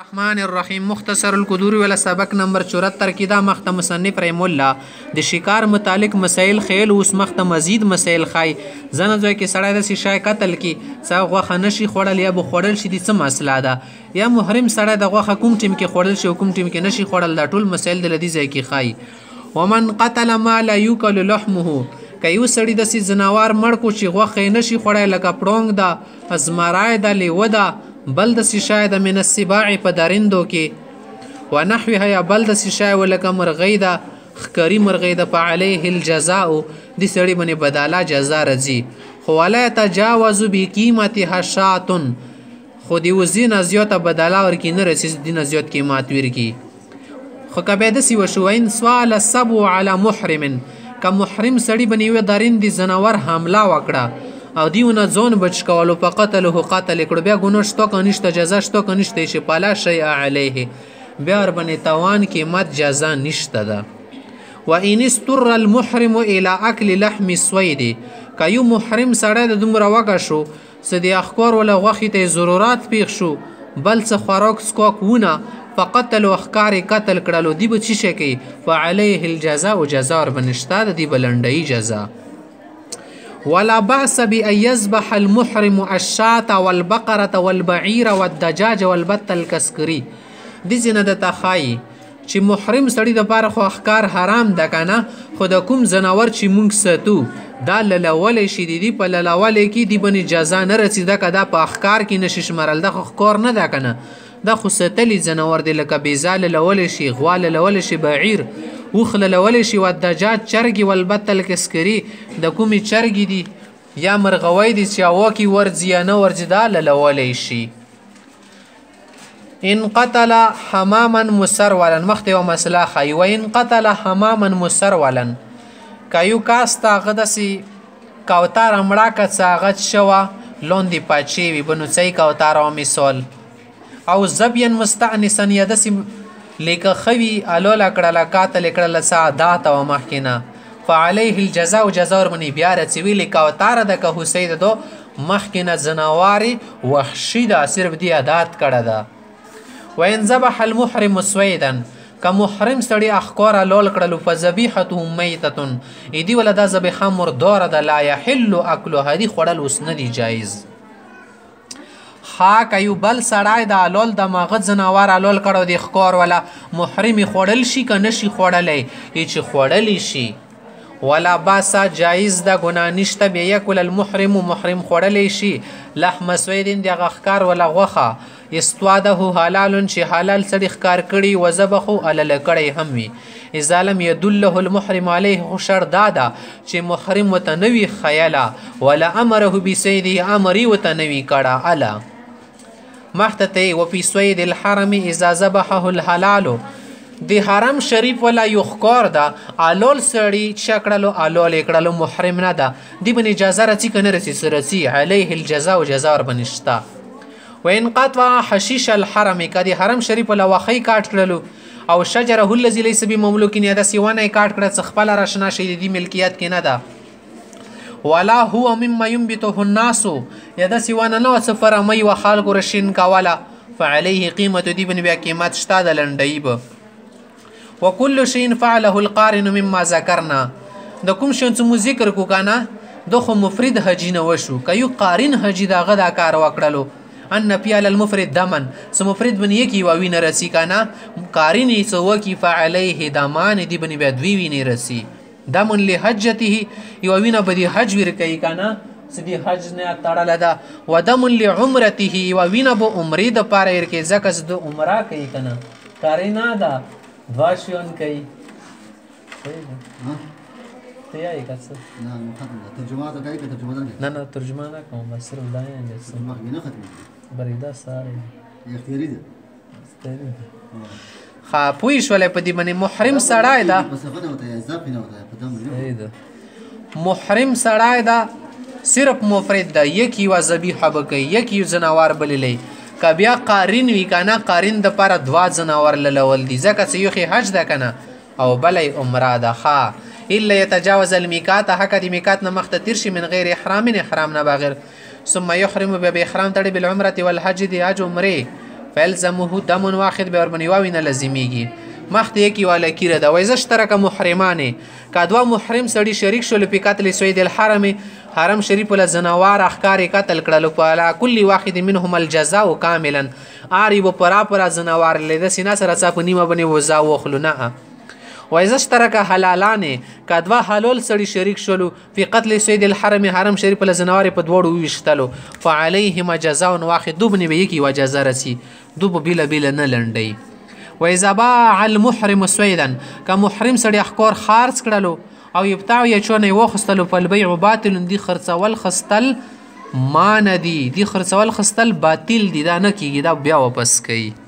الرحمن الرحیم مختصر القدور ولا سبق نمبر 74 کې دا مخته مصنف رحم الله د شکار متعلق مسائل خیل اوس مخته مزید مسائل خای زنه ځای کې سړی د شای قتل کې څا غوخه نشي خوړل یا به خوړل شي د څه مسله ده یا محرم سړی د غوخه کوم ټیم کې خوړل شي کوم ټیم کې نشي خوړل دا ټول مسائل د لدی ځای کې خای ومن قتل ما لا یوکل لحمه کایو سړی د سي زناوار مړ کو چې غوخه نشي خوړل لکه پړونګ دا ازمرای د لیو دا بل د سشای د من السباع په درندو کې ونحوها یا بل د سشای ولکه مرغی دا خکری مرغی د فعليه الجزاء د سړی باندې بداله جزا رځي خو ولا تجاوز بقیمتها شات خو دی وزین زیاته بداله ورکی نه رسید دین زیات قیمت ورکی خو کبه د سی وشوین سوال السبع على محرم که محرم سړی باندې و درند زناور حمله وکړه او دیونه ځون بچ کولو په قتله قتل کړو بیا ګونو شتو کنيشته جزا شتو کنيشته شي پالا شي عليه بیا ور باندې توان قیمت جزا نشته ده و ان استر المحرم الى اكل لحم الصيد کایو محرم سړی د دومره وګه شو سدي اخکار ولا غوخي ته ضرورت پیښ شو بل څه خوراک سکوک ونه فقتل واخکار قتل کړلو دی به چی شي کوي فعليه الجزاء جزا ور بنشته دی بلندای جزا ولا بأس بأن يذبح المحرم الشاة والبقرة والبعير والدجاج والبط الكسكري دي زنه د تخای چې محرم سړی د پاره خو اخکار حرام ده کنه خو د کوم زناور چې مونږ ستو دا لولې شي دی په لولې کې دی بني جزا نه رسیده کدا په اخکار کې نشش مرل د خکار نه ده کنه دا خو ستلی زناور دی لکه بیزال لولې شي غوال لولې شي بعیر وخل لولې شي ودجاج چرګي والبتل کسکری د کومي چرګي دي یا مرغوي دي چې واکي ورځي نه ورځي دا لولې شي ان قتل حماما مسرولا مخته و مسلا خي وان قتل حماما مسرولا کایو کاستا غدسي کوتار امړه کڅاغت شوا لوندي پاچی وي بنوڅي کوتار او مثال او زبين مستأنسا يدسي لیکه خوی الولا کړه قاتل کړه سعادت او محکنا فعليه الجزاء جزاء من بیا رڅوي لیکه وتار د که حسین دو محکنا زنواري وحشي دا صرف دی عادت کړه دا وان ذبح المحرم سويدا که محرم سړی اخکار لول کړلو فذبيحته ميته ايدي ولدا ذبيحه مردور د لا يحل اكلها دي خړل اوس نه دی جایز خاک ایو بل سړای د لول د مغز زناور لول کړو د خکار ولا محرم خړل شي ک نشي خړلې چې خړلې شي ولا باسا جایز د ګنا نشته بیا یکل المحرم محرم خړلې شي لحم سویدین د غخکار ولا غوخه استواده حلال چې حلال سړي خکار کړي وذبحو علل کړي هم وي اذا لم يدله المحرم عليه خشر دادا چې محرم وتنوي خیالا ولا امره بسيده امري وتنوي کړه الا محتته وفي صيد الحرم اذا ذبحه الحلال دی حرم شریف ولا یخکار دا آلول سړی چکړلو آلول کړلو محرم نه دا دی بن اجازه رسی کنه رسی سرسی عليه الجزاء جزاء ور بنشتا وان قطع حشيش الحرم کدی حرم شریف ولا وخی کاټ کړلو او شجره الذي ليس بمملوك يد سيوانه کاټ کړه خپل راشنا شي دی ملکیت کې نه دا ولا هو مما ينبته الناس يد سيوانه نو سفر مي وخال قرشين كوالا فعليه قيمه دي بن بیا قیمت شتا د لندایب وكل شيء فعله القارن مما ذكرنا د کوم شون څه ذکر کو کنه دغه مفرد حجی نه وشو کيو قارن حجی دا غدا کار وکړلو ان پیال المفرد دمن سم مفرد بن یکی و وین رسی کنه قارن سو کی فعليه دمان دي بن بیا دوی وین رسی دمن لحجته یو وینه بدی حج ور کوي کنه سدي حج نه تړل ده ودمن لعمرته یو وینه به عمره د پاره ور کې زکه د عمره کوي کنه کارینا ده دواشون کوي ته یې کڅ نه ترجمه ده کوي ترجمه نه ترجمه نه کوم بس صرف دا نه ختم بریدا ساره اختیاري ده خا پویش ولې په دې باندې محرم سړای دا محرم سړای دا صرف مفرد دا یکی و ذبیحه بکی یکی زناور بللې ک بیا قارین وی کنه قارین د پر دوا زناور لول دي ځکه چې یو حج ده کنه او بلې عمره ده خا الا يتجاوز الميقات حق د میقات نه مخته تیر شي من غیر احرام نه بغیر ثم يحرم باحرام تړي بالعمره والحج دي حج عمره فیلزمه دم واحد به ورباندې یوه وینه لازمیږي. مخته یکی والا کیره ده وایي اشترک محرمانې که دوه محرم سړي شریک شول په قتل سید الحرم حرم شریف له زناوار احکار قتل کړلو فعلى كل واحد منهم الجزاء کاملا آری به پرا زناوار لیده سینا سره څه په نیمه باندې وزا واخلو نه. وایي اشترک حلالانې که دوه حلال سړي شریک شولو په قتل سید الحرم حرم شریف له زناوار په دوړو وویشتلو فعليهما جزاء واحد دو باندې به یکی و جزا رسي دو به بیله بیله نه لنډوي. وإذا باع المحرم سویدا که محرم سړی احکار خارج کړلو او یبتاع یا چونه یې واخیستلو فالبیع باطل دي خرڅول خستل ما نه دي دي خرڅول خستل باطل دي دا نه کیږي دا بیا واپس کوي.